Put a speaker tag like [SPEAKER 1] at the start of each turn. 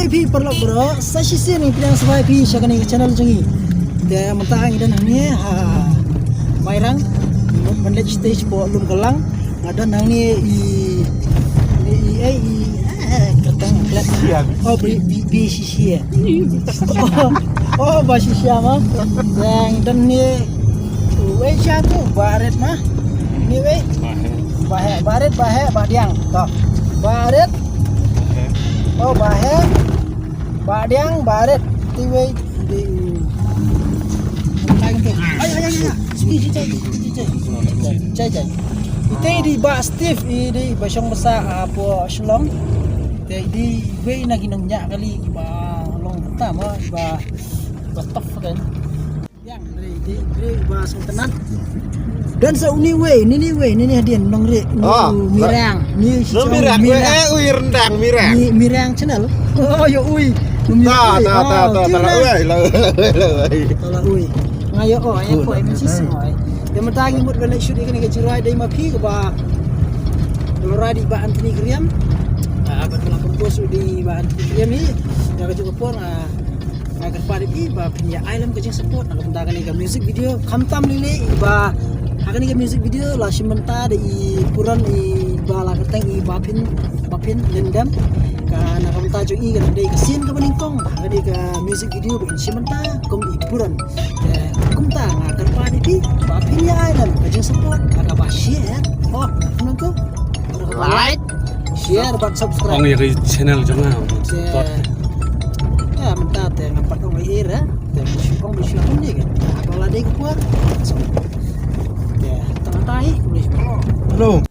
[SPEAKER 1] भी परलो bro sashi sini pilihan sebagai pi syakani channel jungi dia mentang dan ni ha mairang mendet stage po lum kelang ada nang ni katang kelas oh bi sisia oh ba sisia mah yang dan ni we tu baret mah ni we baret badiang toh baret oh badiang baret tiwe di ay cai ite di ba Steve di basyong basa apo shlong te di we na ginongnya kali ba long pertama ba tof kan yang di ba sultanan dan sauni we ini hadiah nong re mirang ni
[SPEAKER 2] mirang ui rendang mirang
[SPEAKER 1] mirang channel oh yo ui ta ui ngayo ayo ko MCC oi dia mentangi mut balik shoot ikan ke jirai dai mapi ke ba dorai di ba antini kriam abat pelakon bos di ba antini kriam ni jaga juga pon agar pada di ba punya island ke support nak mentangan ni music video kamtam lile ba akan ni music video lah simenta di puran i ba la kerteng i bapin lendam kan akan tajo i kan dai kesin ke meningkong ada ke music video begin simenta kom i puran kumta agar pada di bapin ya island ke support agak ba share oh nunggu like share dan subscribe
[SPEAKER 3] ong yang channel jangan
[SPEAKER 1] ya menta te ngapat ong era te musyong ni kan kalau ada ke puar ya tengah tahi
[SPEAKER 2] Halo.